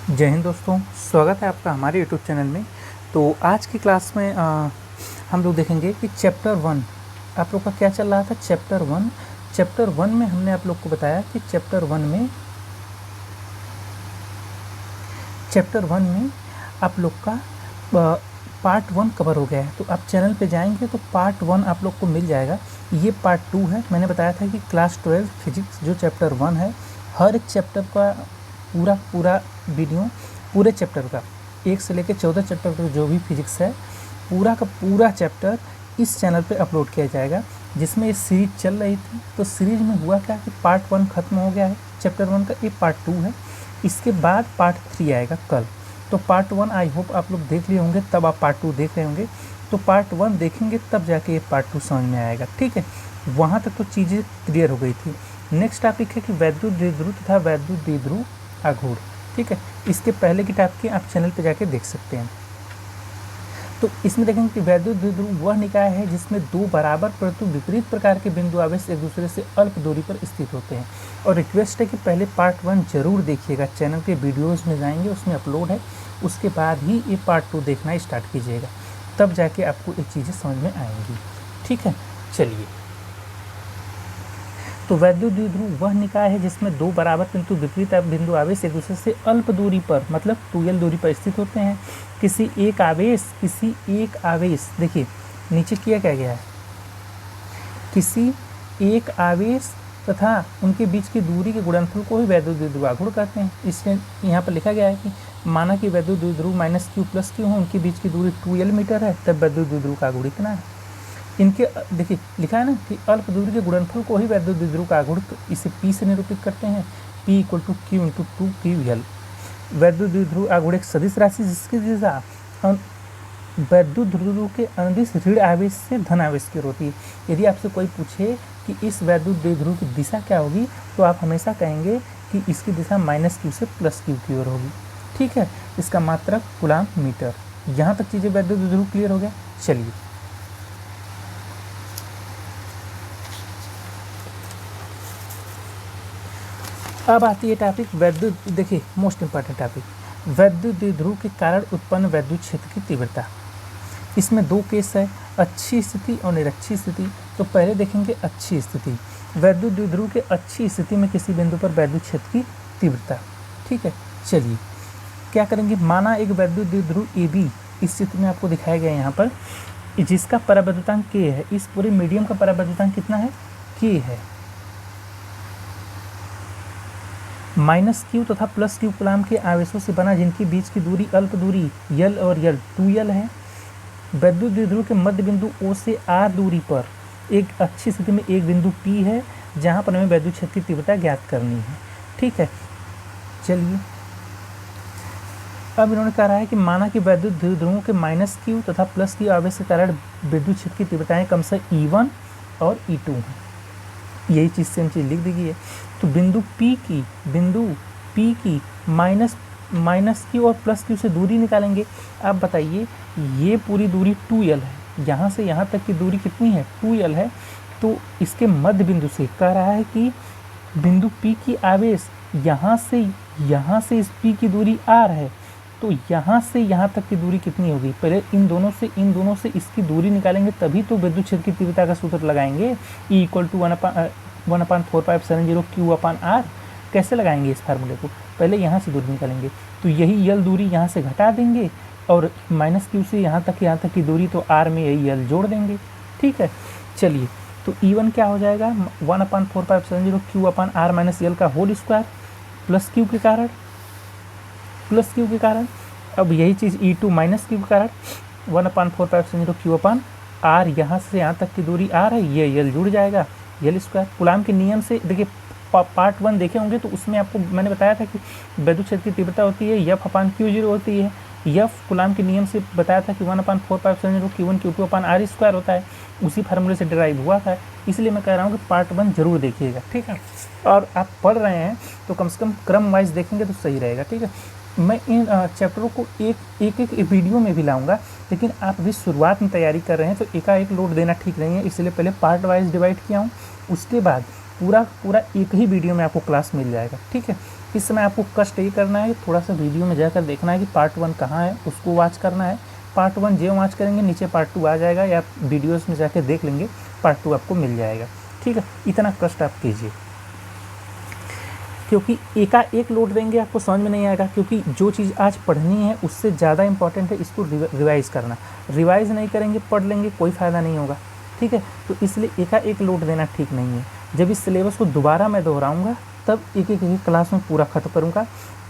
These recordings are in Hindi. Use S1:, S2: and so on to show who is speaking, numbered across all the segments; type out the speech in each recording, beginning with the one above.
S1: जय हिंद दोस्तों, स्वागत है आपका हमारे यूट्यूब चैनल में। तो आज की क्लास में हम लोग देखेंगे कि चैप्टर 1 आप लोग का क्या चल रहा था। चैप्टर 1 में हमने आप लोग को बताया कि चैप्टर 1 में आप लोग का पार्ट 1 कवर हो गया है। तो आप चैनल पे जाएंगे तो पार्ट 1 आप लोग को मिल जाएगा। ये पार्ट 2 है। मैंने बताया था कि क्लास 12 फिजिक्स जो चैप्टर 1 है, हर एक चैप्टर का पूरा वीडियो, पूरे चैप्टर का 1 से लेकर 14 चैप्टर तक जो भी फिजिक्स है, पूरा का पूरा चैप्टर इस चैनल पे अपलोड किया जाएगा। जिसमें ये सीरीज चल रही थी, तो सीरीज में हुआ क्या कि पार्ट 1 खत्म हो गया है चैप्टर 1 का, ये पार्ट 2 है। इसके बाद पार्ट 3 आएगा कल। तो पार्ट 1 आई होप आप लोग देख लिए होंगे, तब आप पार्ट 2 देख रहे होंगे। तो पार्ट 1 देखेंगे तब जाके ये पार्ट 2 समझ में आएगा, ठीक है। वहाँ तक तो चीज़ें क्लियर हो गई थी। नेक्स्ट टॉपिक है कि वैद्युत द्विध्रुव तथा वैद्युत द्विध्रुव आघूर्ण, ठीक है। इसके पहले की टाइप के आप चैनल पे जाके देख सकते हैं। तो इसमें देखेंगे कि वैद्युत द्विध्रुव वह निकाय है जिसमें दो बराबर परंतु विपरीत प्रकार के बिंदु आवेश एक दूसरे से अल्प दूरी पर स्थित होते हैं। और रिक्वेस्ट है कि पहले पार्ट 1 जरूर देखिएगा, चैनल के वीडियोज़ में जाएंगे, उसमें अपलोड है। उसके बाद ही ये पार्ट 2 देखना स्टार्ट कीजिएगा, तब जाके आपको ये चीज़ें समझ में आएंगी, ठीक है। चलिए, तो वैद्युत द्विध्रुव वह निकाय है जिसमें दो बराबर किंतु विपरीत बिंदु आवेश एक दूसरे से अल्प दूरी पर, मतलब 2l दूरी पर स्थित होते हैं। किसी एक आवेश देखिए नीचे किया क्या गया है, किसी एक आवेश तथा उनके बीच की दूरी के गुणनफल को ही वैद्युत द्विध्रुव आघूर्ण कहते हैं। इसलिए यहाँ पर लिखा गया है कि माना कि वैद्युत द्विध्रुव -q + q हो, उनके बीच की दूरी 2l मीटर है, तब वैद्युत द्विध्रुव का आघूर्ण इतना है। इनके देखिए लिखा है ना कि अल्प दूरी के गुणनफल को ही वैद्युत द्विध्रुव का आघूर्ण, इसे P से निरूपित करते हैं। P = Q × 2ql। वैद्युत द्विध्रुव आघूर्ण एक सदिश राशि जिसकी दिशा वैद्युत द्विध्रुव के अनुदिश ऋण आवेश से धन आवेश की ओर होती है। यदि आपसे कोई पूछे कि इस वैद्युत द्विध्रुव की दिशा क्या होगी, तो आप हमेशा कहेंगे कि इसकी दिशा -q से +q की ओर होगी, ठीक है। इसका मात्रक कूलाम मीटर। यहाँ तक चीज़ें वैद्युत द्विध्रुव क्लियर हो गया। चलिए, अब आती है टॉपिक वैद्युत, देखिए मोस्ट इंपॉर्टेंट टॉपिक, वैद्युत द्विध्रुव के कारण उत्पन्न वैद्युत क्षेत्र की तीव्रता। इसमें दो केस है, अच्छी स्थिति और निरक्षी स्थिति। तो पहले देखेंगे अच्छी स्थिति। वैद्युत द्विध्रुव के अच्छी स्थिति में किसी बिंदु पर वैद्युत क्षेत्र की तीव्रता, ठीक है। चलिए क्या करेंगे, माना एक वैद्युत द्विध्रुव AB इस चित्र में आपको दिखाया गया है यहाँ पर, जिसका परावैद्युतांक K है। इस पूरे मीडियम का परावैद्युतांक कितना है, K है। -q तथा +q कूलाम के आवेशों से बना, जिनके बीच की दूरी अल्प दूरी l और l 2l है। वैद्युत द्विध्रुव के मध्य बिंदु O से r दूरी पर एक अच्छी स्थिति में एक बिंदु P है, जहाँ पर हमें वैद्युत क्षेत्र की तीव्रता ज्ञात करनी है, ठीक है। चलिए, अब इन्होंने कहा है कि माना कि वैद्युत द्विध्रुवों के -q तथा +q आवेश के कारण विद्युत क्षेत्र की तीव्रताएं क्रमशः E1 और E2 हैं। यही चीज़ सेम चीज़ लिख दी गई है। तो बिंदु P की माइनस q और +q से दूरी निकालेंगे। आप बताइए, ये पूरी दूरी 2l है, यहाँ से यहाँ तक की दूरी कितनी है, 2l है। तो इसके मध्य बिंदु से कह रहा है कि बिंदु P की आवेश यहाँ से इस P की दूरी r है, तो यहाँ से यहाँ तक की दूरी कितनी होगी। पहले इन दोनों से इसकी दूरी निकालेंगे, तभी तो विद्युत क्षेत्र की तीव्रता का सूत्र लगाएंगे। E = 1/4πε0 q/r। कैसे लगाएंगे इस फार्मूले को, पहले यहाँ से दूरी निकालेंगे, तो यही l दूरी यहाँ से घटा देंगे, और -q से यहाँ तक की दूरी, तो r में यही l जोड़ देंगे, ठीक है। चलिए, तो E1 क्या हो जाएगा, 1/4πε0 q/r - l का होल स्क्वायर +q के कारण। अब यही चीज़ E2 -q के कारण 1/4πε0 q/r, यहाँ से यहाँ तक की दूरी r है, ये l जुड़ जाएगा, l स्क्वायर। कूलाम के नियम से देखिए, पार्ट 1 देखे होंगे तो उसमें आपको मैंने बताया था कि वैद्युत क्षेत्र की तीव्रता होती है F/q0 होती है। F कूलाम के नियम से बताया था कि 1/4πε0 q1 q2/r² होता है, उसी फार्मूले से डिराइव हुआ था। इसलिए मैं कह रहा हूँ कि पार्ट 1 जरूर देखिएगा, ठीक है। और आप पढ़ रहे हैं तो कम से कम क्रम वाइज देखेंगे तो सही रहेगा, ठीक है। मैं इन चैप्टरों को एक वीडियो में भी लाऊंगा, लेकिन आप भी शुरुआत में तैयारी कर रहे हैं तो एकाएक लोड देना ठीक नहीं है, इसलिए पहले पार्ट वाइज डिवाइड किया हूँ, उसके बाद पूरा एक ही वीडियो में आपको क्लास मिल जाएगा, ठीक है। इस समय आपको कष्ट ये करना है, थोड़ा सा वीडियो में जाकर देखना है कि पार्ट 1 कहाँ है, उसको वॉच करना है। पार्ट 1 जो वॉच करेंगे नीचे पार्ट 2 आ जाएगा, या वीडियोस में जाके देख लेंगे, पार्ट 2 आपको मिल जाएगा। ठीक है, इतना कष्ट आप कीजिए, क्योंकि एकाएक लोड देंगे आपको समझ में नहीं आएगा, क्योंकि जो चीज़ आज पढ़नी है उससे ज़्यादा इंपॉर्टेंट है इसको रिवाइज़ करना। रिवाइज़ नहीं करेंगे, पढ़ लेंगे, कोई फ़ायदा नहीं होगा। ठीक है, तो इसलिए एकाएक लोड देना ठीक नहीं है। जब इस सिलेबस को दोबारा मैं दोहराऊँगा तब एक एक क्लास में पूरा खत्म करूँगा,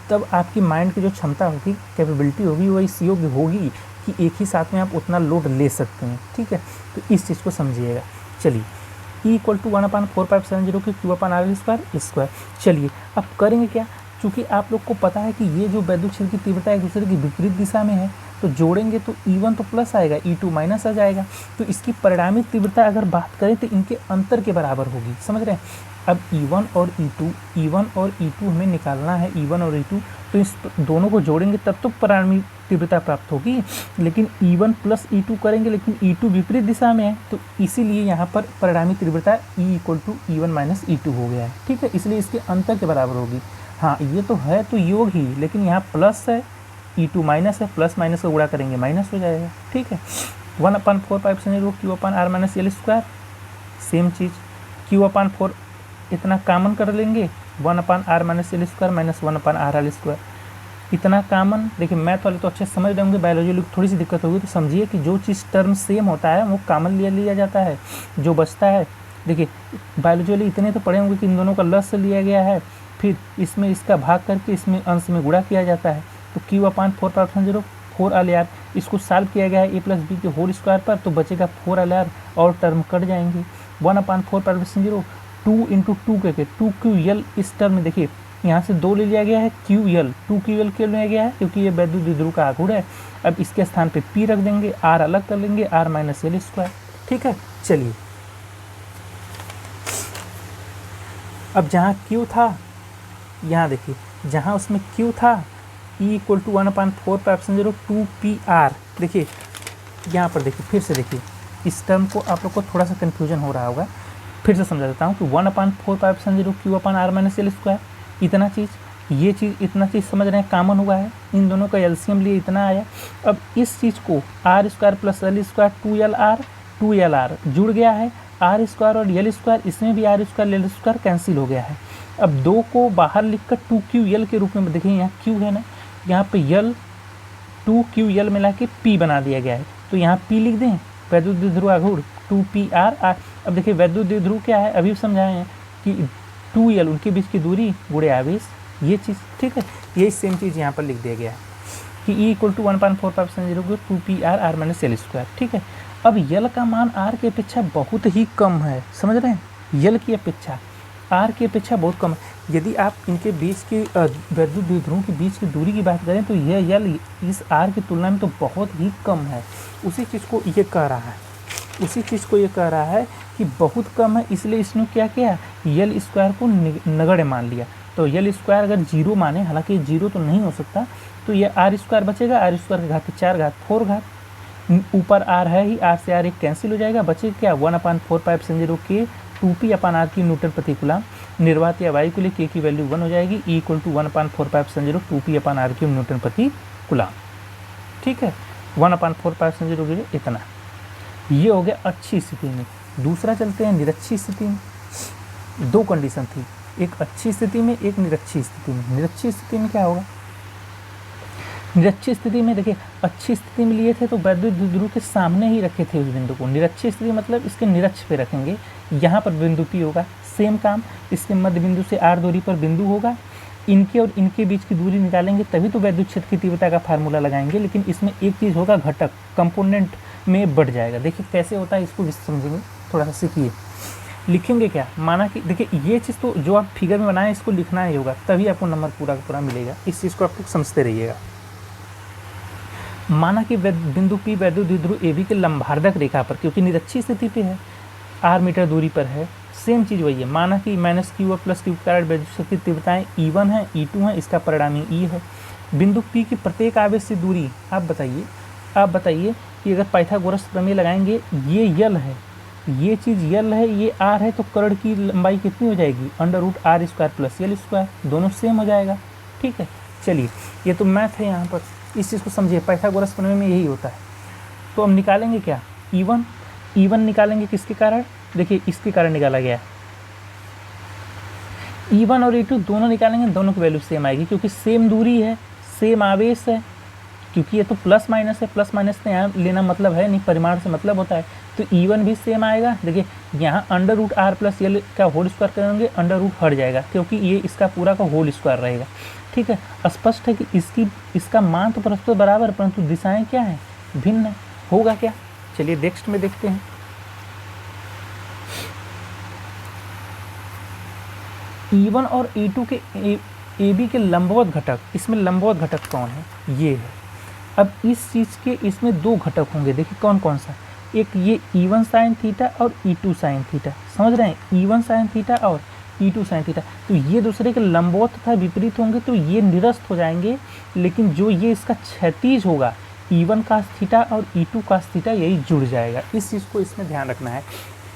S1: तब आपकी माइंड की जो क्षमता होगी, कैपेबिलिटी होगी, वो इस योग्य होगी कि एक ही साथ में आप उतना लोड ले सकते हैं। ठीक है, तो इस चीज़ को समझिएगा। चलिए, E = 1/4π/0 की Q/R² चलिए अब करेंगे क्या, चूँकि आप लोग को पता है कि ये जो वैद्युत क्षेत्र की तीव्रता एक दूसरे की विपरीत दिशा में है, तो जोड़ेंगे तो E1 तो प्लस आएगा, E2 माइनस आ जाएगा। तो इसकी परिणामी तीव्रता अगर बात करें तो इनके अंतर के बराबर होगी, समझ रहे हैं। अब E1 और E2 हमें निकालना है, E1 और E2, तो इस दोनों को जोड़ेंगे तब तो परिणामी तीव्रता प्राप्त होगी। लेकिन E1 + E2 करेंगे, लेकिन E2 विपरीत दिशा में है, तो इसीलिए यहाँ पर परिणामी तीव्रता E = E1 - E2 हो गया है। ठीक है, इसलिए इसके अंतर के बराबर होगी। हाँ, ये तो है तो योग ही, लेकिन यहाँ प्लस है, E2 माइनस है, प्लस माइनस का गुणा करेंगे माइनस हो जाएगा। ठीक है, 1/4π/0 Q/R - L², सेम चीज़, Q/4 इतना कॉमन कर लेंगे, 1/R - L² - 1/R² इतना कॉमन। देखिए मैथ वाले तो अच्छे समझ रहे होंगे, बायोलॉजी वाले थोड़ी सी दिक्कत होगी, तो समझिए कि जो चीज़ टर्म सेम होता है वो कॉमन लिया जाता है, जो बचता है। देखिए बायोलॉजी वाले इतने तो पढ़े होंगे कि इन दोनों का लस लिया गया है, फिर इसमें इसका भाग करके इसमें अंश में गुणा किया जाता है। तो Q/4π/0 4L, इसको सॉल्व किया गया है a + b के होल स्क्वायर पर, तो बचेगा 4L और टर्म कट जाएंगे। 1/4π/0 2 × 2 करके 2QL, इस टर्म में देखिए यहाँ से 2 ले लिया गया है, QL 2QL क्यों लिया गया है, क्योंकि ये वैद्युत द्विध्रुव का आघूर्ण है। अब इसके स्थान पे P रख देंगे, R अलग कर लेंगे, R - L²। ठीक है, चलिए अब जहाँ Q था, यहाँ देखिए जहाँ उसमें Q था, E = 1/4π/0 2PR, देखिए यहाँ पर देखिए, फिर से देखिए इस टर्म को आप लोग को थोड़ा सा कन्फ्यूजन हो रहा होगा, फिर से समझा देता हूँ कि 1/4π/0 Q/R - L², इतना चीज़, ये चीज़, इतना चीज़ समझ रहे हैं, कॉमन हुआ है, इन दोनों का एलसीएम लिए इतना आया। अब इस चीज़ को R² + L² 2LR जुड़ गया है, R² और L², इसमें भी R² L² कैंसिल हो गया है। अब 2 को बाहर लिखकर 2QL के रूप में, देखिए यहाँ Q है ना, यहाँ पे L 2QL मिला के P बना दिया गया है, तो यहाँ P लिख दें, वैद्युत द्विध्रुव आघूर्ण 2PR। अब देखिए वैद्युत द्विध्रुव क्या है, अभी समझाए हैं कि 2L उनके बीच की दूरी गुणे आवेश, ये चीज़। ठीक है, यही सेम चीज़ यहाँ पर लिख दिया गया है कि E = 1/4π/0 2PR R - L²। ठीक है, अब L का मान R की अपेक्षा बहुत ही कम है, समझ रहे हैं, L की अपेक्षा R की अपेक्षा बहुत कम है। यदि आप इनके बीच की वैद्युत द्विध्रुवों के बीच की दूरी की बात करें तो यह L इस R की तुलना में तो बहुत ही कम है। उसी चीज़ को ये कह रहा है कि बहुत कम है, इसलिए इसने क्या किया, L² को नगण्य मान लिया। तो L² अगर 0 माने, हालांकि 0 तो नहीं हो सकता, तो यह R² बचेगा, R² की घात 4 घात 4 घात, ऊपर R है ही, R से R एक कैंसिल हो जाएगा, बचेगा क्या, 1/4π/0 के 2P/R की न्यूटन प्रति कूलम। निर्वात या वायु के लिए K की वैल्यू 1 हो जाएगी, E = 1/4π/0 2P/R की न्यूटन प्रति कूलम। ठीक है, 1/4π/0 के लिए इतना। ये हो गया अच्छी स्थिति में। दूसरा चलते हैं निरक्षी स्थिति में। 2 कंडीशन थी, एक अच्छी स्थिति में, एक निरक्षी स्थिति में। निरक्षी स्थिति में क्या होगा, निरक्षी स्थिति में देखिए, अच्छी स्थिति में लिए थे तो वैद्युत द्विध्रुव के सामने ही रखे थे उस बिंदु को। निरक्षी स्थिति मतलब इसके निरक्ष पे रखेंगे, यहाँ पर बिंदु P होगा, सेम काम, इसके मध्य बिंदु से R दूरी पर बिंदु होगा, इनके और इनके बीच की दूरी निकालेंगे तभी तो वैद्युत क्षेत्र की तीव्रता का फार्मूला लगाएंगे। लेकिन इसमें एक चीज़ होगा, घटक कंपोनेंट में बढ़ जाएगा। देखिए कैसे होता है, इसको भी समझेंगे, थोड़ा सा सीखिए। लिखेंगे क्या, माना कि देखिए ये चीज़ तो जो आप फिगर में बनाए इसको लिखना ही होगा, तभी आपको नंबर पूरा का पूरा मिलेगा। इस चीज़ को आप लोग समझते रहिएगा। माना कि बिंदु P वैद्युत द्विध्रुव AB के लंबार्धक रेखा पर, क्योंकि निरक्षी स्थिति पे है, R मीटर दूरी पर है, सेम चीज़ वही है। माना कि -Q + Q कारण वैद्युत क्षेत्र की तीव्रताएँ E1 है, E2 है, इसका परिणामी E है। बिंदु P की प्रत्येक आवेश से दूरी, आप बताइए कि अगर पाइथागोरस प्रमेय लगाएंगे, ये L है, ये चीज़ यल है, ये आर है, तो कर्ण की लंबाई कितनी हो जाएगी, √r² प्लस यल², दोनों सेम हो जाएगा। ठीक है, चलिए ये तो मैथ है यहाँ पर, इस चीज़ को समझिए, पाइथागोरस प्रमेय में यही होता है। तो हम निकालेंगे क्या, E1 निकालेंगे किसके कारण, देखिए इसके कारण निकाला गया है। E1 और E2 दोनों निकालेंगे, दोनों की वैल्यू सेम आएगी, क्योंकि सेम दूरी है, सेम आवेश है, क्योंकि ये तो प्लस माइनस है, प्लस माइनस ने यहाँ लेना मतलब है नहीं, परिमाण से मतलब होता है, तो E1 भी सेम आएगा। देखिए यहाँ √r प्लस यल का होल स्क्वायर करेंगे, √ हट जाएगा, क्योंकि ये इसका पूरा का होल स्क्वायर रहेगा। ठीक है, स्पष्ट है कि इसका मान तो परस्पर बराबर, परंतु दिशाएं क्या हैं, भिन्न है। होगा क्या, चलिए नेक्स्ट में देखते हैं। E1 और E2 के AB के लंबवत घटक, इसमें लंबवत घटक कौन है, ये है। अब इस चीज़ के इसमें दो घटक होंगे, देखिए कौन कौन सा, एक ये E1 साइन थीटा और E2 साइन थीटा, समझ रहे हैं, E1 साइन थीटा और E2 साइन थीटा, तो ये दूसरे के लंबवत तथा विपरीत होंगे, तो ये निरस्त हो जाएंगे, लेकिन जो ये इसका क्षैतिज होगा, E1 कास थीटा और E2 कास थीटा, यही जुड़ जाएगा। इस चीज़ को इसमें ध्यान रखना है।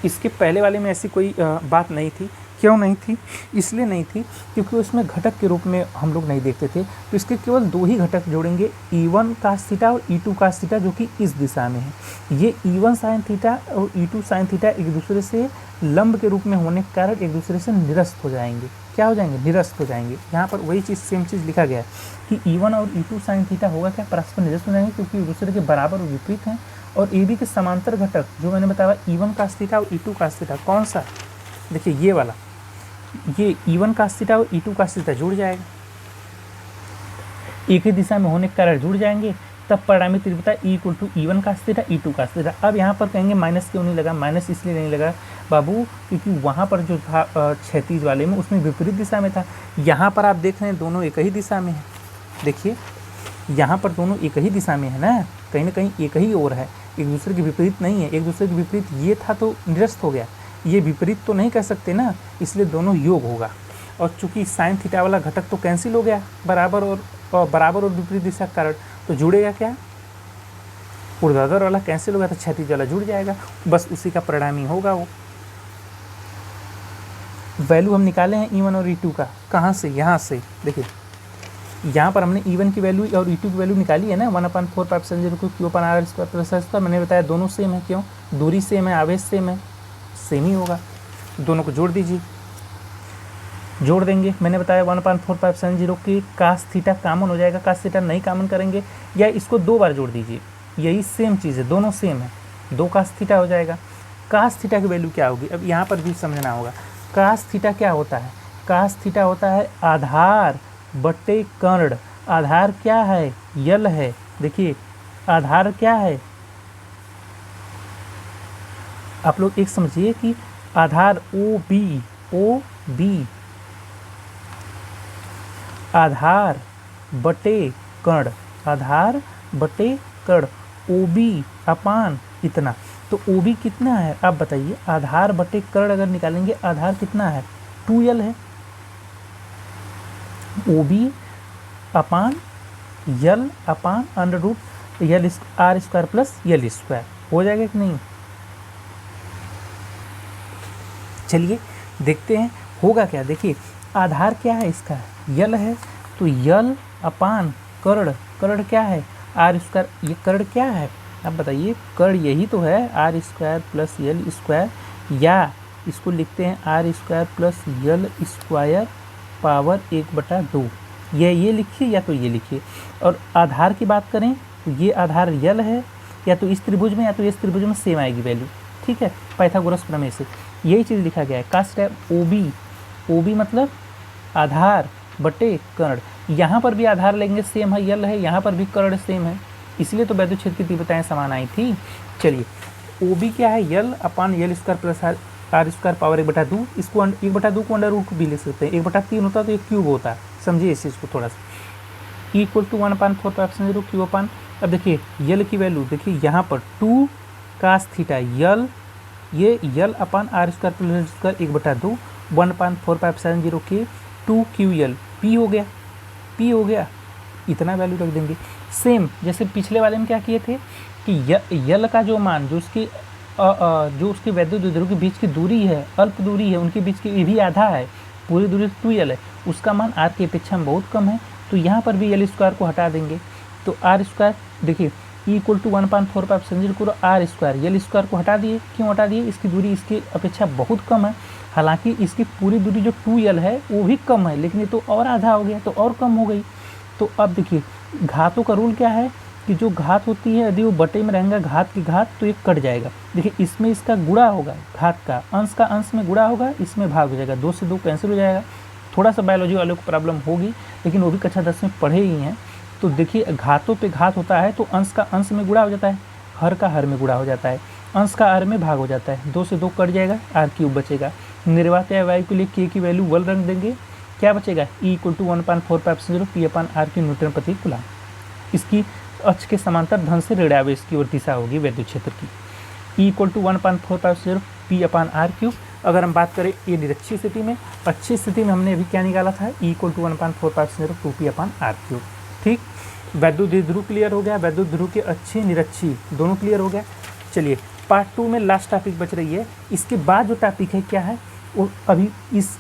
S1: इसके पहले वाले में ऐसी कोई बात नहीं थी, क्यों नहीं थी, इसलिए नहीं थी क्योंकि उसमें घटक के रूप में हम लोग नहीं देखते थे, तो इसके केवल दो ही घटक जोड़ेंगे, E1 कास थीटा और E2 कास थीटा, जो कि इस दिशा में है। ये E1 साइन थीटा और E2 साइन थीटा एक दूसरे से लंब के रूप में होने के कारण एक दूसरे से निरस्त हो जाएंगे। क्या हो जाएंगे, निरस्त हो जाएंगे। यहाँ पर वही चीज़, सेम चीज़ लिखा गया है कि E1 और E2 साइन थीटा होगा क्या, परस्पर निरस्त हो जाएंगे, क्योंकि एक दूसरे के बराबर और विपरीत हैं। और AB के समांतर घटक जो मैंने बताया, E1 कास थीटा और E2 कास थीटा, कौन सा, देखिए ये वाला, ये E1 कास थीटा और E2 कास थीटा जुड़ जाएगा, एक ही दिशा में होने के कारण जुड़ जाएंगे, तब परिणामी तीव्रता E1 cos theta E2 cos theta. अब यहाँ पर कहेंगे माइनस क्यों नहीं लगा, माइनस इसलिए नहीं लगा बाबू, क्योंकि वहाँ पर जो था क्षैतिज वाले में, उसमें विपरीत दिशा में था। यहाँ पर आप देख रहे हैं दोनों एक ही दिशा में है, देखिए यहाँ पर दोनों एक ही दिशा में है ना कहीं एक ही ओर है, एक दूसरे के विपरीत नहीं है। एक दूसरे के विपरीत ये था तो निरस्त हो गया, ये विपरीत तो नहीं कह सकते ना, इसलिए दोनों योग होगा। और चूंकि साइन थीटा वाला घटक तो कैंसिल हो गया, बराबर और विपरीत दिशा के कारण, तो जुड़ेगा क्या, ऊर्ध्वाधर वाला कैंसिल हो गया तो क्षैतिज वाला जुड़ जाएगा, बस उसी का परिणाम ही होगा वो। वैल्यू हम निकाले हैं E1 और E2 का, कहाँ से, यहाँ से देखिए, यहाँ पर हमने E1 की वैल्यू और E2 की वैल्यू निकाली है ना, 1/4π Q/r²+r²। मैंने बताया दोनों सेम है, क्यों, दूरी सेम है, आवेश सेम है, सेम ही होगा। दोनों को जोड़ दीजिए, जोड़ देंगे, मैंने बताया 1/4π की कास थीटा कामन हो जाएगा, कास थीटा नहीं कामन करेंगे, या इसको दो बार जोड़ दीजिए, यही सेम चीज़ है, दोनों सेम है, 2 कास थीटा हो जाएगा। कास थीटा की वैल्यू क्या होगी, अब यहाँ पर भी समझना होगा। कास थीटा क्या होता है, कास थीटा होता है आधार बटे कर्ण। आधार क्या है, यल है, देखिए आधार क्या है, आप लोग एक समझिए कि आधार OB आधार बटे कर्ण, आधार बटे कर्ण, OB अपान इतना, तो OB कितना है आप बताइए, आधार बटे कर्ण अगर निकालेंगे, आधार कितना है, 2L है, OB अपान यल अपान √r² प्लस यल², हो जाएगा कि नहीं। चलिए देखते हैं होगा क्या। देखिए आधार क्या है इसका, यल है, तो यल अपान कर्ण, कर्ण क्या है r², ये कर्ण क्या है आप बताइए, कर्ण यही तो है r² प्लस यल², या इसको लिखते हैं r² प्लस यल² पावर 1/2, ये लिखिए या तो ये लिखिए। और आधार की बात करें तो ये आधार यल है, या तो इस त्रिभुज में या तो इस त्रिभुज में सेम आएगी वैल्यू, ठीक है, पाइथागोरस प्रमेय से यही चीज़ लिखा गया है। कास OB मतलब आधार बटे कर्ण, यहाँ पर भी आधार लेंगे सेम है, यल है, यहाँ पर भी कर्ण सेम है, इसलिए तो वैद्युत क्षेत्र की तीव्रताएं समान आई थी। चलिए OB क्या है, यल अपान यल² प्लस r² पावर 1/2, इसको 1/2 को √ भी ले सकते हैं, 1/3 होता तो एक क्यूब होता, समझिए इस चीज़ को थोड़ा सा, = 1/4π Q/, अब देखिए यल की वैल्यू, देखिए यहाँ पर 2 कास थीटा यल, ये यल अपान r² प्लस 1/2, 1/4π के 2QL, P हो गया, इतना वैल्यू रख देंगे। सेम जैसे पिछले वाले में क्या किए थे कि यल का जो मान, जो उसकी जो उसके वैद्युत द्विध्रुव के बीच की दूरी है, अल्प दूरी है, उनके बीच की ये भी आधा है, पूरी दूरी 2l है, उसका मान r की अपेक्षा में बहुत कम है। तो यहाँ पर भी l² को हटा देंगे, तो r² देखिए E = 1/4 r², l² को हटा दिए। क्यों हटा दिए? इसकी दूरी इसकी अपेक्षा बहुत कम है। हालांकि इसकी पूरी दूरी जो 2l है वो भी कम है, लेकिन ये तो और आधा हो गया, तो और कम हो गई। तो अब देखिए घातों का रूल क्या है कि जो घात होती है यदि वो बटे में रहेगा घात की घात तो ये कट जाएगा। देखिए इसमें इसका गुणा होगा, घात का अंश में गुणा होगा, इसमें भाग हो जाएगा, 2 से 2 कैंसिल हो जाएगा। थोड़ा सा बायोलॉजी वालों को प्रॉब्लम होगी, लेकिन वो भी कक्षा 10 में पढ़े ही हैं। तो देखिए घातों पे घात होता है तो अंश का अंश में गुणा हो जाता है, हर का हर में गुणा हो जाता है, अंश का r में भाग हो जाता है, 2 से 2 कट जाएगा, r³ बचेगा। निर्वात वायु के लिए k की वैल्यू 1 रख देंगे, क्या बचेगा? E = 1/4 P/r³ न्यूटन प्रति कूलम। इसकी अक्ष के समांतर धन से ऋणावेश की ओर दिशा होगी वैद्युत क्षेत्र की। E = 1/4 P/r³। अगर हम बात करें ये निरक्षीय स्थिति में, अच्छी स्थिति में हमने अभी क्या निकाला था? E = 1/4 2P/r³। ठीक, वैद्युत द्विध्रुव क्लियर हो गया, वैद्युत ध्रुव के अच्छी निरक्षीय दोनों क्लियर हो गया। चलिए पार्ट 2 में लास्ट टॉपिक बच रही है। इसके बाद जो टॉपिक है क्या है वो अभी इस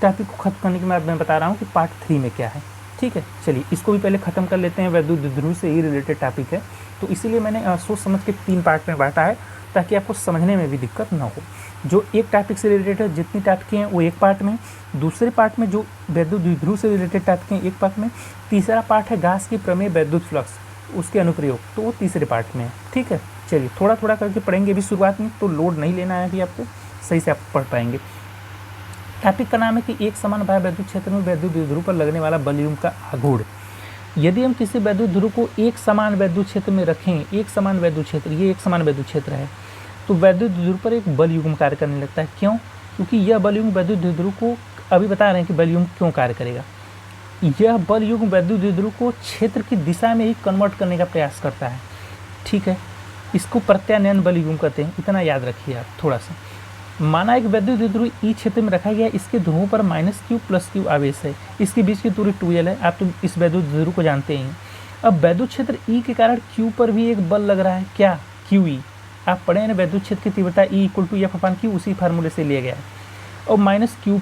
S1: टॉपिक को खत्म करने के बाद मैं बता रहा हूँ कि पार्ट 3 में क्या है। ठीक है, चलिए इसको भी पहले ख़त्म कर लेते हैं। वैद्युत द्विध्रुव से ही रिलेटेड टॉपिक है, तो इसीलिए मैंने सोच समझ के 3 पार्ट में बांटा है ताकि आपको समझने में भी दिक्कत ना हो। जो एक टॉपिक से रिलेटेड जितनी टॉपिक हैं वो एक पार्ट में, दूसरे पार्ट में जो वैद्युत द्विध्रुव से रिलेटेड टॉपिक हैं एक पार्ट में, तीसरा पार्ट है गास की प्रमेय वैद्युत फ्लक्स उसके अनुप्रयोग, तो वो तीसरे पार्ट में है। ठीक है, चलिए थोड़ा थोड़ा करके पढ़ेंगे अभी शुरुआत में, तो लोड नहीं लेना है अभी आपको, सही से आप पढ़ पाएंगे। टॉपिक का नाम है कि एक समान बाह्य वैद्युत क्षेत्र में वैद्युत द्विध्रुव पर लगने वाला बलयुग्म का आघूर्ण। यदि हम किसी वैद्युत ध्रुव को एक समान वैद्युत क्षेत्र में रखें, एक समान वैद्युत क्षेत्र, ये एक समान वैद्युत क्षेत्र है, तो वैद्युत द्विध्रुव पर एक बलयुग्म कार्य करने लगता है। क्यों? क्योंकि यह बलयुग्म वैद्युत द्विध्रुव को, अभी बता रहे हैं कि बलयुग्म क्यों कार्य करेगा। यह बलयुग्म वैद्युत द्विध्रुव को क्षेत्र की दिशा में ही कन्वर्ट करने का प्रयास करता है। ठीक है, इसको प्रत्यानयन बलयुग्म कहते हैं, इतना याद रखिए आप थोड़ा सा। माना एक वैद्युत द्विध्रुव ई क्षेत्र में रखा गया, इसके ध्रुवों पर -q + q आवेश है, इसके बीच की दूरी 2l है, आप तो इस वैद्युत द्विध्रुव को जानते हैं। अब वैद्युत क्षेत्र ई के कारण q पर भी एक बल लग रहा है, क्या? QE। आप पढ़े हैं ना वैद्युत क्षेत्र की तीव्रता E = F/q, उसी फार्मूले से लिया गया है। और -q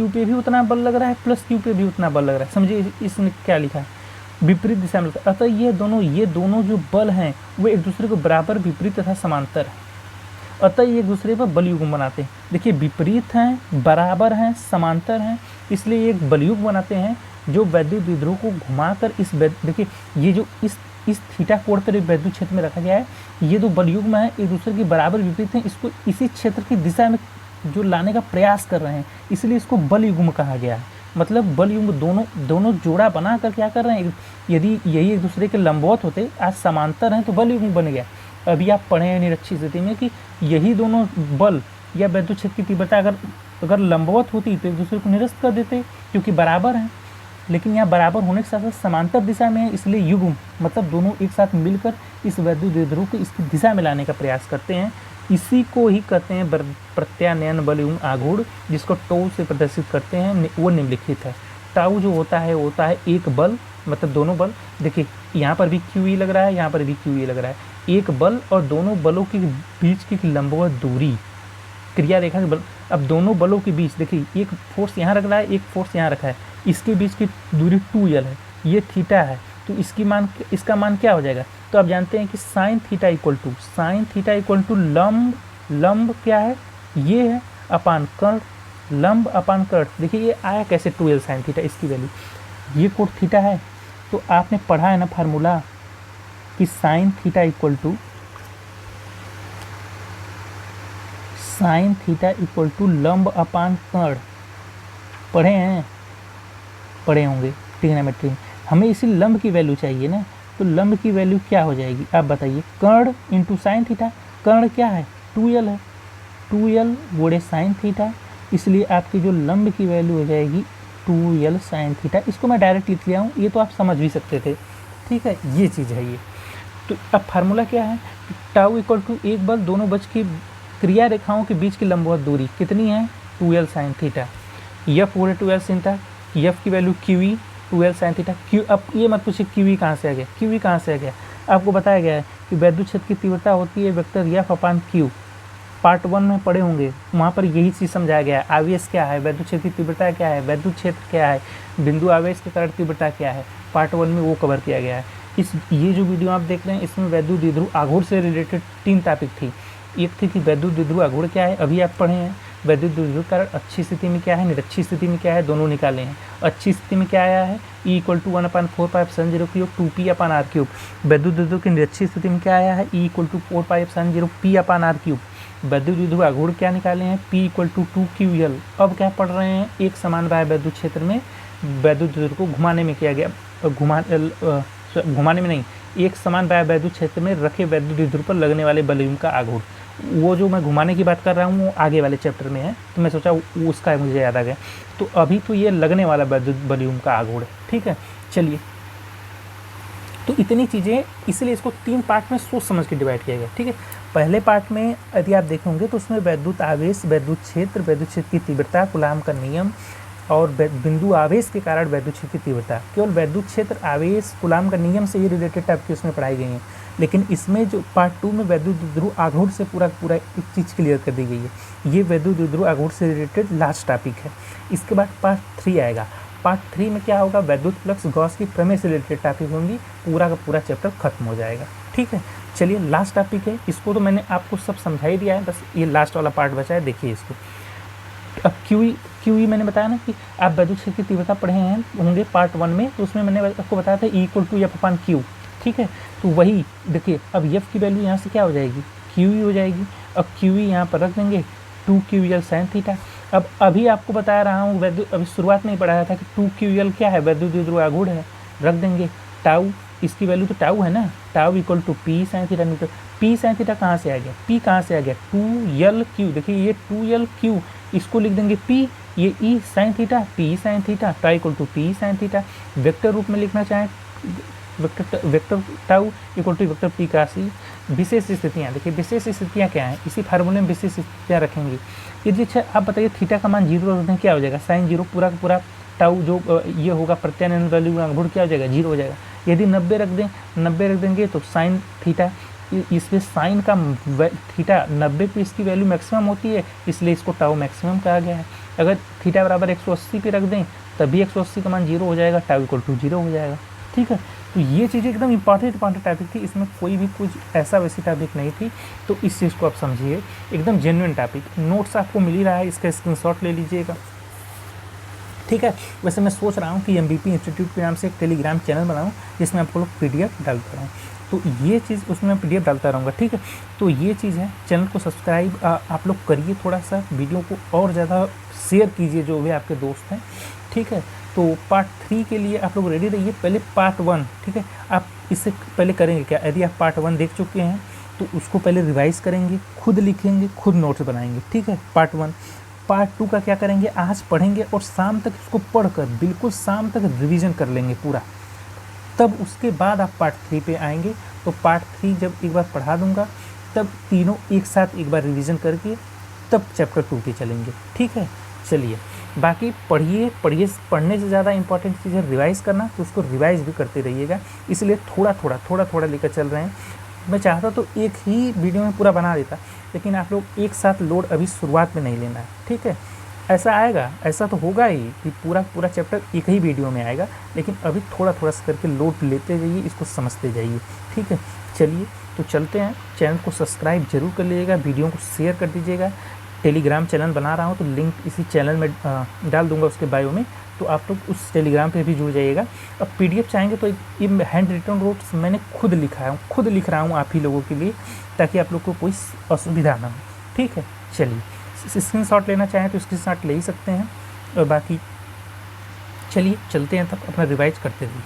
S1: पे भी उतना बल लग रहा है, +q पे भी उतना बल लग रहा है। समझिए इसने क्या लिखा है, विपरीत दिशा में लगता है। अतः ये दोनों जो बल हैं वो एक दूसरे को बराबर, विपरीत तथा समांतर है, अतः ये एक दूसरे पर बलयुग्म बनाते हैं। देखिए विपरीत हैं, बराबर हैं, समांतर हैं, इसलिए एक बलयुग्म बनाते हैं जो वैद्युत द्विध्रुव को घुमाकर देखिए ये जो इस थीटा कोण पर एक वैद्युत क्षेत्र में रखा गया है, ये दो बलयुग्म है एक दूसरे के बराबर विपरीत हैं, इसको इसी क्षेत्र की दिशा में जो लाने का प्रयास कर रहे हैं, इसलिए इसको बलयुग्म कहा गया है। मतलब बलयुग्म दोनों जोड़ा बना कर क्या कर रहे हैं, यदि यही एक दूसरे के लंबवत होते, आज समांतर हैं तो बलयुग्म बन गया। अभी आप पढ़े हैं निरक्षीय स्थिति में कि यही दोनों बल या वैद्युत क्षेत्र की तीव्रता अगर लंबवत होती तो एक दूसरे को निरस्त कर देते, क्योंकि बराबर हैं। लेकिन यहाँ बराबर होने के साथ साथ समांतर दिशा में है, इसलिए युग्म मतलब दोनों एक साथ मिलकर इस वैद्युत द्विध्रुव को इसकी दिशा में लाने का प्रयास करते हैं। इसी को ही कहते हैं प्रत्यानयन बलयुग्म आघूर्ण, जिसको टो से प्रदर्शित करते हैं। वो निम्नलिखित है। टाउ जो होता है एक बल, मतलब दोनों बल। देखिए यहाँ पर भी QE लग रहा है, यहाँ पर भी QE लग रहा है। एक बल और दोनों बलों के बीच की लंबवत दूरी, क्रिया रेखा के बल। अब दोनों बलों के बीच देखिए एक फोर्स यहाँ रख रहा है, एक फोर्स यहाँ रखा है, इसके बीच की दूरी 2l है, ये थीटा है, तो इसका मान क्या हो जाएगा? तो आप जानते हैं कि साइन थीटा इक्वल टू लंब क्या है, ये है, अपान कर्ण, लंब अपान कर्ण। देखिए ये आया कैसे 2l साइन थीटा, इसकी वैल्यू ये कोण थीटा है। तो आपने पढ़ा है ना फार्मूला कि साइन थीटा इक्वल टू लंब अपान कर्ण। पढ़े होंगे ट्रिग्नोमेट्री में। हमें इसी लंब की वैल्यू चाहिए ना, तो लंब की वैल्यू क्या हो जाएगी आप बताइए? कर्ण इंटू साइन थीटा। कर्ण क्या है? 2l है, 2l गुणे साइन थीटा, इसलिए आपकी जो लंब की वैल्यू हो जाएगी 2l साइन थीटा। इसको मैं डायरेक्ट लिख लिया हूँ, ये तो आप समझ भी सकते थे। ठीक है, ये चीज़ है ये। तो अब फार्मूला क्या है? टाउ इक्वल टू एक बल दोनों बच की क्रिया रेखाओं के बीच की लंबवत दूरी कितनी है? 2l sine theta. F गुणे 2l साइन थीटा, F की value QE 2l sine theta. अब ये मत पूछिए QE कहाँ से आ गया, QE कहाँ से आ गया? आपको बताया गया है कि वैद्युत क्षेत्र की तीव्रता होती है वेक्टर एफ अपान क्यू। पार्ट 1 में पढ़े होंगे, वहाँ पर यही चीज़ समझाया गया है। आवेश क्या है, वैद्युत क्षेत्र की तीव्रता क्या है, वैद्युत क्षेत्र क्या है, बिंदु आवेश के कारण तीव्रता क्या है, पार्ट 1 में वो कवर किया गया है। ये जो वीडियो आप देख रहे हैं इसमें वैद्युत द्विध्रुव आघूर्ण से रिलेटेड 3 टॉपिक थी। एक थी कि वैद्युत द्विध्रुव आघूर्ण क्या है, अभी आप पढ़े हैं। वैद्युत द्विध्रुव कारण अच्छी स्थिति में क्या है, निरक्षी स्थिति में क्या है, दोनों निकाले हैं। अच्छी स्थिति में क्या आया है, E = 1/4πε0 क्यूब 2p/r³। वैद्युत द्विध्रुव की निरक्षी स्थिति में क्या आया है, E = 4πε0 p/r³। वैद्युत द्विध्रुव आघूर्ण क्या निकाले हैं, P = 2qL। अब क्या पढ़ रहे हैं, एक समान बाह्य वैद्युत क्षेत्र में वैद्युत द्विध्रुव को घुमाने में किया गया, घुमाने में नहीं, एक समान बाह्य वैद्युत क्षेत्र में रखे वैद्युत द्विध्रुव पर लगने वाले बलयुम का आघूर्ण। वो जो मैं घुमाने की बात कर रहा हूँ वो आगे वाले चैप्टर में है, तो मैं सोचा उसका मुझे याद आ गया। तो अभी तो ये लगने वाला वैद्युत बलयुम का आघूर्ण है, ठीक है। चलिए, तो इतनी चीज़ें, इसलिए इसको 3 पार्ट में सोच समझ के डिवाइड किया गया, ठीक है। पहले पार्ट में यदि आप देखेंगे तो उसमें वैद्युत आवेश, वैद्युत क्षेत्र की तीव्रता, कूलाम का नियम और बिंदु आवेश के कारण वैद्युत क्षेत्र की तीव्रता, केवल वैद्युत क्षेत्र, आवेश, कूलाम का नियम से ही रिलेटेड टाइप की उसमें पढ़ाई गई हैं। लेकिन इसमें जो पार्ट 2 में वैद्युत द्विध्रुव आघूर्ण से पूरा एक चीज़ क्लियर कर दी गई है। ये वैद्युत द्विध्रुव आघूर्ण से रिलेटेड लास्ट टॉपिक है। इसके बाद पार्ट 3 आएगा। पार्ट 3 में क्या होगा, वैद्युत फ्लक्स, गॉस की प्रमेय से रिलेटेड टॉपिक होंगी। पूरा का पूरा चैप्टर खत्म हो जाएगा, ठीक है। चलिए, लास्ट टॉपिक है, इसको तो मैंने आपको सब समझा ही दिया है, बस ये लास्ट वाला पार्ट बचा है, देखिए इसको। अब क्यूई मैंने बताया ना कि आप वैद्युत क्षेत्र की तीव्रता पढ़े हैं होंगे पार्ट 1 में, तो उसमें मैंने आपको बताया था E = F/Q, ठीक है। तो वही देखिए, अब F की वैल्यू यहाँ से क्या हो जाएगी, QE हो जाएगी। अब QE यहाँ पर रख देंगे 2qL sin थीटा। अब अभी आपको बता रहा हूँ वैद्युत, अभी शुरुआत में ही पढ़ाया था कि 2qL क्या है, वैद्युत द्विध्रुव आघूर्ण है, रख देंगे। टाउ, इसकी वैल्यू तो टाउ है ना, tau = P sin theta Newton. P sin theta कहाँ से आ गया, P कहाँ से आ गया, 2LQ। देखिए ये 2LQ, इसको लिख देंगे P, ये E sin theta, P sin theta, tau = P sin theta. Vector रूप में लिखना चाहें, वेक्टर टाउ = वेक्टर P का C। विशेष स्थितियाँ, देखिए विशेष स्थितियाँ क्या हैं, इसी फार्मूले में विशेष स्थितियाँ रखेंगे। यदि अच्छा आप बताइए थीटा का मान 0 रख दें, क्या हो जाएगा, sin 0, पूरा का पूरा टाउ जो ये होगा प्रत्यानयन वैल्यू आघूर्ण क्या हो जाएगा, 0 हो जाएगा। यदि 90 रख दें, 90 रख देंगे तो sin थीटा, इसमें साइन का थीटा 90 पे इसकी वैल्यू मैक्सिमम होती है, इसलिए इसको टाउ मैक्सिमम कहा गया है। अगर थीटा बराबर 180 पे रख दें तभी 180 का मान 0 हो जाएगा, टाउ = 0 हो जाएगा, ठीक है। तो ये चीज़ें एकदम इंपॉर्टेंट टॉपिक थी, इसमें कोई भी कुछ ऐसा वैसी टॉपिक नहीं थी, तो इस चीज़ को आप समझिए, एकदम जेन्युइन टॉपिक। नोट्स आपको मिल ही रहा है, इसका स्क्रीनशॉट ले लीजिएगा, ठीक है। वैसे मैं सोच रहा हूँ कि MVP इंस्टीट्यूट के नाम से एक टेलीग्राम चैनल बनाऊँ जिसमें आपको लोग PDF डालता रहूँ, तो ये चीज़ उसमें मैं PDF डालता रहूँगा, ठीक है। तो ये चीज़ है, चैनल को सब्सक्राइब आप लोग करिए, थोड़ा सा वीडियो को और ज़्यादा शेयर कीजिए जो भी आपके दोस्त हैं, ठीक है। तो पार्ट 3 के लिए आप लोग रेडी रहिए। पहले पार्ट 1, ठीक है, आप इससे पहले करेंगे क्या, यदि आप पार्ट 1 देख चुके हैं तो उसको पहले रिवाइज़ करेंगे, खुद लिखेंगे, खुद नोट्स बनाएंगे, ठीक है, पार्ट 1। पार्ट 2 का क्या करेंगे, आज पढ़ेंगे और शाम तक इसको पढ़कर बिल्कुल शाम तक रिवीजन कर लेंगे पूरा, तब उसके बाद आप पार्ट 3 पे आएंगे। तो पार्ट 3 जब एक बार पढ़ा दूंगा तब तीनों एक साथ एक बार रिवीजन करके तब चैप्टर 2 पे चलेंगे, ठीक है। चलिए, बाकी पढ़िए, पढ़ने से ज़्यादा इंपॉर्टेंट चीज़ है रिवाइज़ करना, तो उसको रिवाइज़ भी करते रहिएगा, इसलिए थोड़ा थोड़ा लेकर चल रहे हैं। मैं चाहता तो एक ही वीडियो में पूरा बना देता, लेकिन आप लोग एक साथ लोड अभी शुरुआत में नहीं लेना है, ठीक है। ऐसा आएगा, ऐसा तो होगा ही कि पूरा चैप्टर एक ही वीडियो में आएगा, लेकिन अभी थोड़ा सा करके लोड लेते जाइए, इसको समझते जाइए, ठीक है। चलिए, तो चलते हैं। चैनल को सब्सक्राइब जरूर कर लीजिएगा, वीडियो को शेयर कर दीजिएगा। टेलीग्राम चैनल बना रहा हूँ तो लिंक इसी चैनल में डाल दूंगा उसके बायो में, तो आप लोग उस टेलीग्राम पे भी जुड़ जाइएगा। अब PDF चाहेंगे तो ये हैंड रिटन नोट्स मैंने खुद लिख रहा हूँ आप ही लोगों के लिए, ताकि आप लोग को कोई असुविधा ना हो, ठीक है। चलिए, स्क्रीनशॉट लेना चाहें तो स्क्रीनशॉट ले ही सकते हैं, और बाकी चलिए चलते हैं, तब अपना रिवाइज करते रहिए।